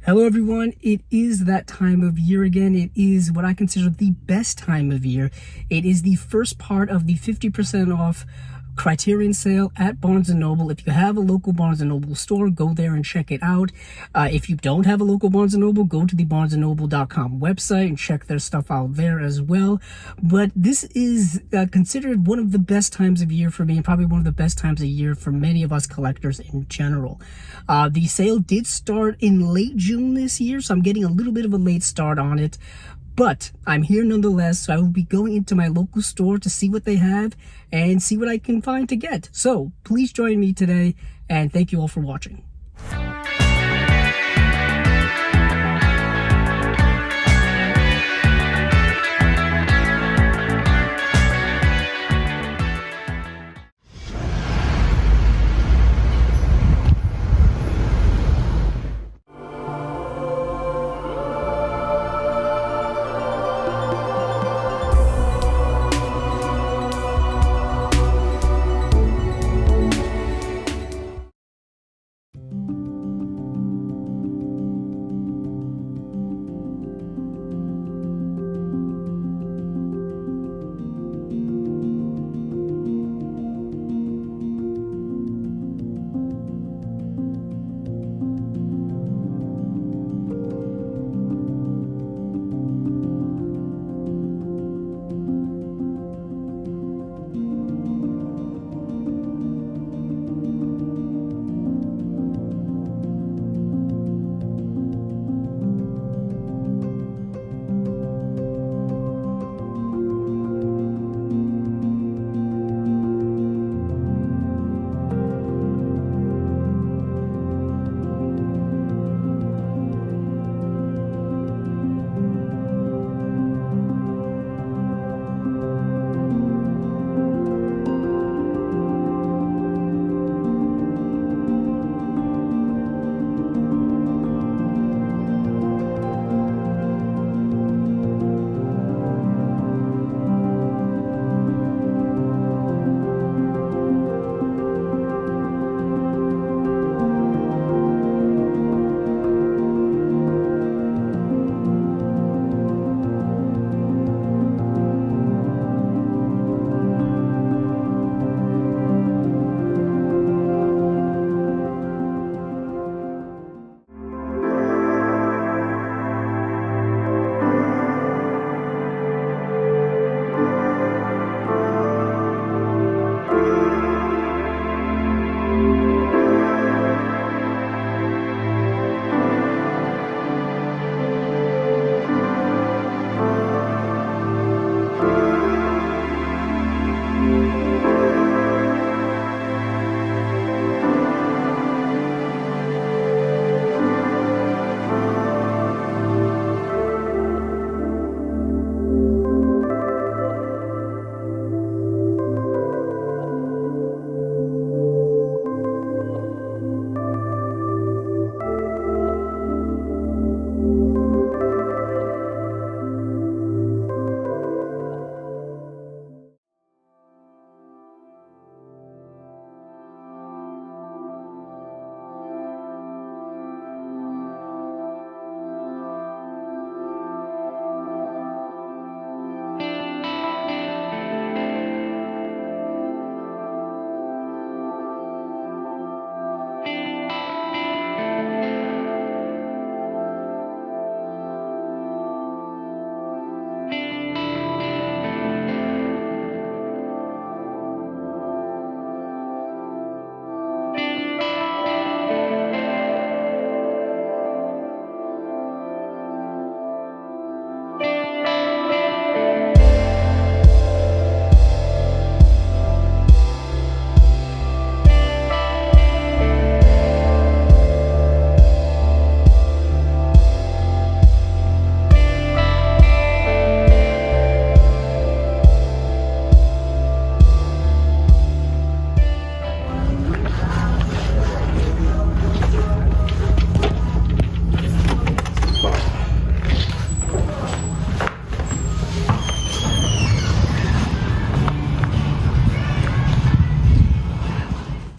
Hello everyone, it is that time of year again. It is what I consider the best time of year. It is the first part of the 50% off Criterion sale at Barnes & Noble. If you have a local Barnes & Noble store, go there and check it out. If you don't have a local Barnes & Noble, go to the barnesandnoble.com website and check their stuff out there as well. But this is considered one of the best times of year for me, and probably one of the best times of year for many of us collectors in general. The sale did start in late June this year, so I'm getting a little bit of a late start on it. But I'm here nonetheless, so I will be going into my local store to see what they have and see what I can find to get. So please join me today, and thank you all for watching.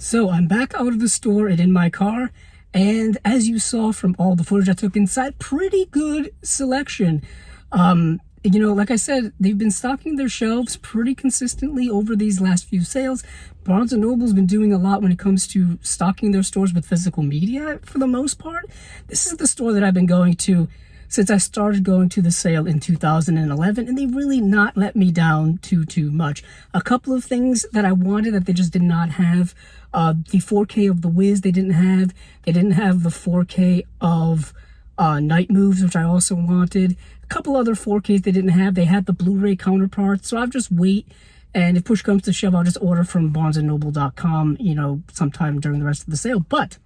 So I'm back out of the store and in my car, And as you saw from all the footage I took inside, pretty good selection. You know, like I said, they've been stocking their shelves pretty consistently over these last few sales. Barnes & Noble's been doing a lot when it comes to stocking their stores with physical media for the most part. This is the store that I've been going to since I started going to the sale in 2011, and they really not let me down too much. A couple of things that I wanted that they just did not have. The 4K of The Wiz they didn't have. They didn't have the 4K of Night Moves, which I also wanted. A couple other 4Ks they didn't have. They had the Blu-ray counterparts, so I'll just wait. And if push comes to shove, I'll just order from BarnesandNoble.com, you know, sometime during the rest of the sale. But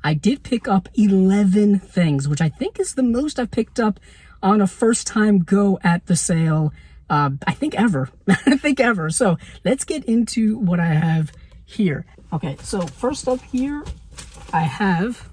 I did pick up 11 things, which I think is the most I've picked up on a first-time go at the sale, I think ever. I think ever. So let's get into what I have here. Okay, so first up here, I have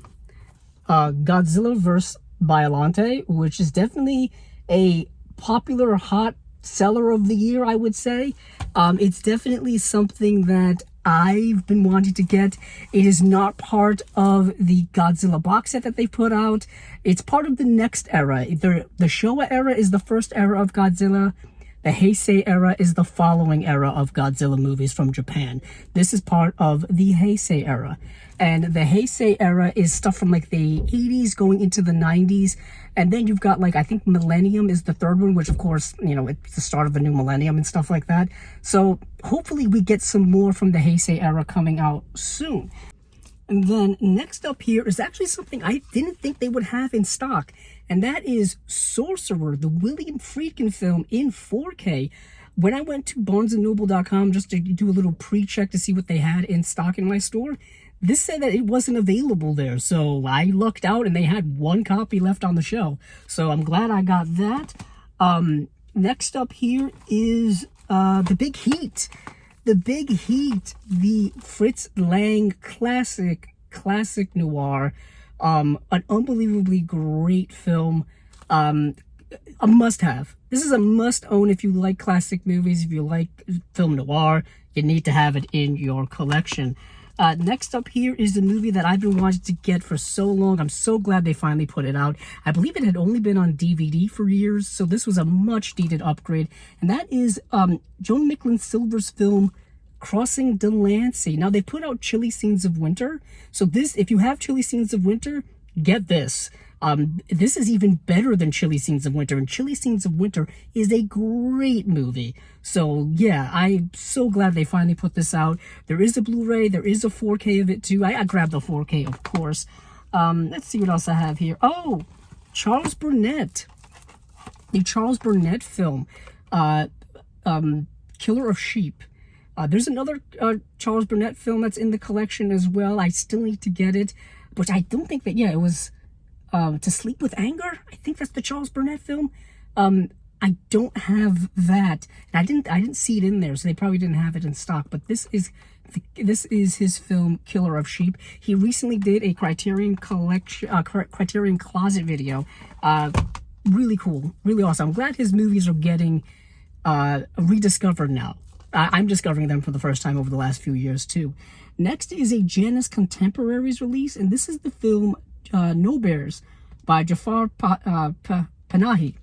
Godzilla vs. Biollante, which is definitely a popular hot seller of the year, I would say. It's definitely something that I've been wanting to get. It is not part of the Godzilla box set that they put out. It's part of the next era. The Showa era is the first era of Godzilla. The Heisei era is the following era of Godzilla movies from Japan. This is part of the Heisei era. And the Heisei era is stuff from like the 80s going into the 90s. And then you've got like, I think Millennium is the third one, which of course, you know, it's the start of the new millennium and stuff like that. So hopefully we get some more from the Heisei era coming out soon. And then next up here is actually something I didn't think they would have in stock. And that is Sorcerer, the William Friedkin film in 4K. When I went to BarnesandNoble.com just to do a little pre-check to see what they had in stock in my store, this said that it wasn't available there. So I lucked out and they had one copy left on the shelf. So I'm glad I got that. Next up here is The Big Heat. The Big Heat, the Fritz Lang classic noir. An unbelievably great film. A must-have. This is a must-own if you like classic movies, if you like film noir. You need to have it in your collection. Next up here is the movie that I've been wanting to get for so long. I'm so glad they finally put it out. I believe it had only been on DVD for years, so this was a much-needed upgrade. And that is Joan Micklin Silver's film, Crossing Delancey. Now, they put out Chilly Scenes of Winter. So this, if you have Chilly Scenes of Winter, get this. This is even better than Chilly Scenes of Winter, and Chilly Scenes of Winter is a great movie. So yeah, I'm so glad they finally put this out. There is a Blu-ray, there is a 4K of it too. I grabbed the 4K, of course. Let's see what else I have here. Oh, Charles Burnett. The Charles Burnett film, Killer of Sheep. There's another Charles Burnett film that's in the collection as well. I still need to get it, but I don't think that, yeah, it was To Sleep with Anger. I think that's the Charles Burnett film. I don't have that, and I didn't see it in there, so they probably didn't have it in stock. But this is his film, Killer of Sheep. He recently did a Criterion collection, Criterion Closet video. Really cool, really awesome. I'm glad his movies are getting rediscovered now. I'm discovering them for the first time over the last few years too. Next is a Janus Contemporaries release, and this is the film No Bears by Jafar Panahi,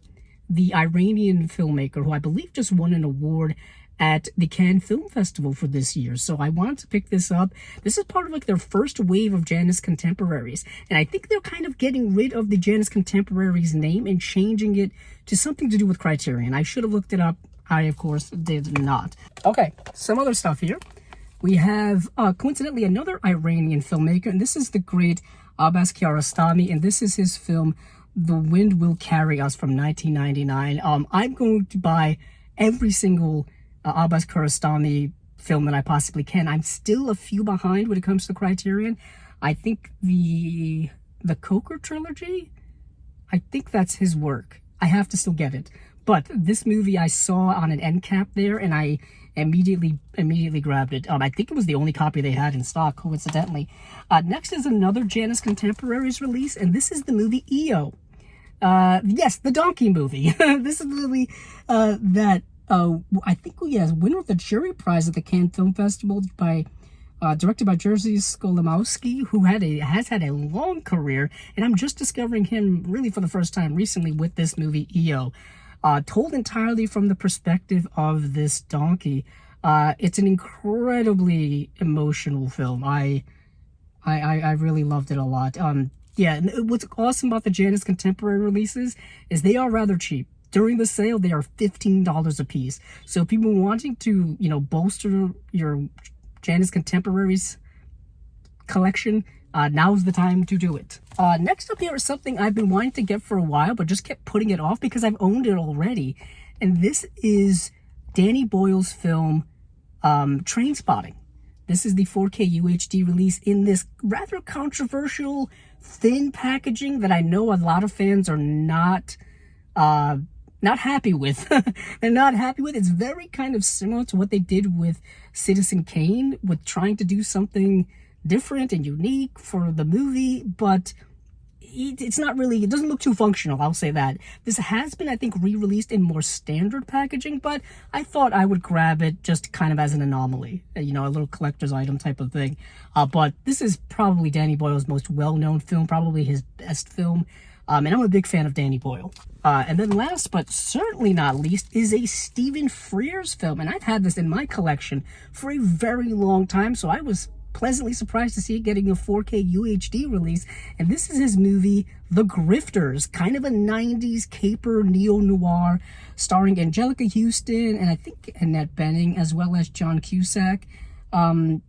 the Iranian filmmaker who I believe just won an award at the Cannes Film Festival for this year. So I wanted to pick this up. This is part of like their first wave of Janus Contemporaries, and I think they're kind of getting rid of the Janus Contemporaries name and changing it to something to do with Criterion. I should have looked it up. I, of course, did not. Okay, some other stuff here. We have, coincidentally, another Iranian filmmaker, and this is the great Abbas Kiarostami, and this is his film, The Wind Will Carry Us from 1999. I'm going to buy every single Abbas Kiarostami film that I possibly can. I'm still a few behind when it comes to Criterion. I think the Coker trilogy, I think that's his work. I have to still get it. But this movie I saw on an end cap there, and I immediately grabbed it. I think it was the only copy they had in stock, coincidentally. Next is another Janus Contemporaries release, and this is the movie EO. Yes, the donkey movie. This is the movie that I think, yes, winner of the jury prize at the Cannes Film Festival by directed by Jerzy Skolimowski, who has had a long career, and I'm just discovering him really for the first time recently with this movie EO. Told entirely from the perspective of this donkey. It's an incredibly emotional film. I really loved it a lot. Yeah, and what's awesome about the Janus Contemporary releases is they are rather cheap. During the sale, they are $15 a piece. So people wanting to, bolster your Janus Contemporaries collection, now's the time to do it. Next up here is something I've been wanting to get for a while, but just kept putting it off because I've owned it already. And this is Danny Boyle's film, Trainspotting. This is the 4K UHD release in this rather controversial, thin packaging that I know a lot of fans are not happy with. They're not happy with. It's very kind of similar to what they did with Citizen Kane, with trying to do something different and unique for the movie, but it's not really, it doesn't look too functional, I'll say that. This has been, I think, re-released in more standard packaging, but I thought I would grab it just kind of as an anomaly, a little collector's item type of thing. But this is probably Danny Boyle's most well-known film, probably his best film, and I'm a big fan of Danny Boyle. And then last but certainly not least is a Stephen Frears film, and I've had this in my collection for a very long time, so I was pleasantly surprised to see it getting a 4K UHD release. And this is his movie, The Grifters, kind of a 90s caper neo-noir starring Angelica Houston and I think Annette Bening, as well as John Cusack.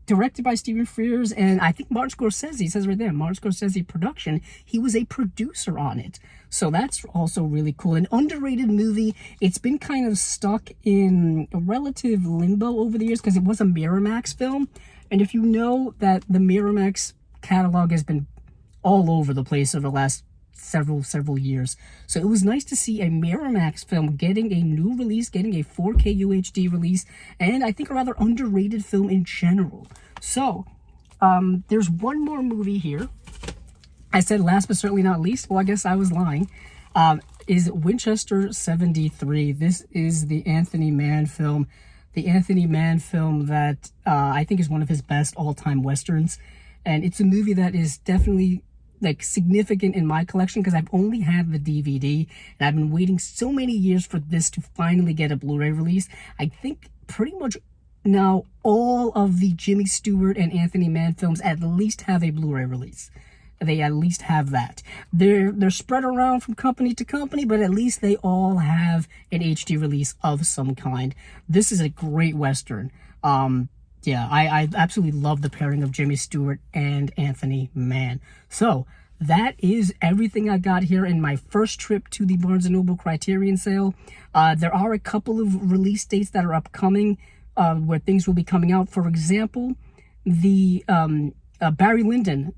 Directed by Stephen Frears, and I think Martin Scorsese, it says right there, Martin Scorsese production. He was a producer on it. So that's also really cool. An underrated movie. It's been kind of stuck in a relative limbo over the years because it was a Miramax film. And if you know that the Miramax catalog has been all over the place over the last several years. So it was nice to see a Miramax film getting a new release, getting a 4K UHD release, and I think a rather underrated film in general. So, there's one more movie here. I said last but certainly not least. Well, I guess I was lying. Is Winchester 73. This is the Anthony Mann film. The Anthony Mann film that I think is one of his best all-time Westerns. And it's a movie that is definitely significant in my collection because I've only had the DVD and I've been waiting so many years for this to finally get a Blu-ray release. I think pretty much now all of the Jimmy Stewart and Anthony Mann films at least have a Blu-ray release. They at least have that. They're spread around from company to company, but at least they all have an HD release of some kind. This is a great Western. Yeah, I absolutely love the pairing of Jimmy Stewart and Anthony Mann. So that is everything I got here in my first trip to the Barnes & Noble Criterion sale. There are a couple of release dates that are upcoming where things will be coming out. For example, the Barry Lyndon,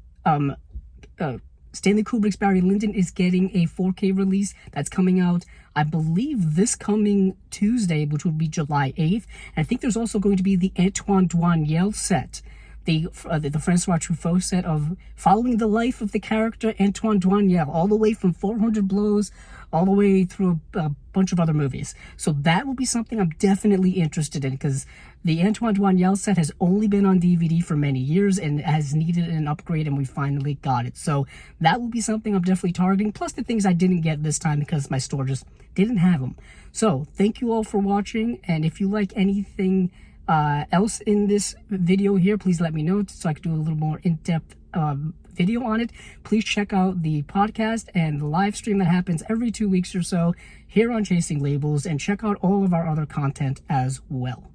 Stanley Kubrick's Barry Lyndon is getting a 4K release that's coming out, I believe, this coming Tuesday, which will be July 8th. And I think there's also going to be the Antoine Doinel set, the Francois Truffaut set of following the life of the character Antoine Doinel, all the way from 400 Blows, all the way through a bunch of other movies. So that will be something I'm definitely interested in because the Antoine Doinel set has only been on DVD for many years and has needed an upgrade, and we finally got it. So that will be something I'm definitely targeting, plus the things I didn't get this time because my store just didn't have them. So thank you all for watching, and if you like anything else in this video here, please let me know so I can do a little more in-depth video on it. Please check out the podcast and the live stream that happens every 2 weeks or so here on Chasing Labels, and check out all of our other content as well.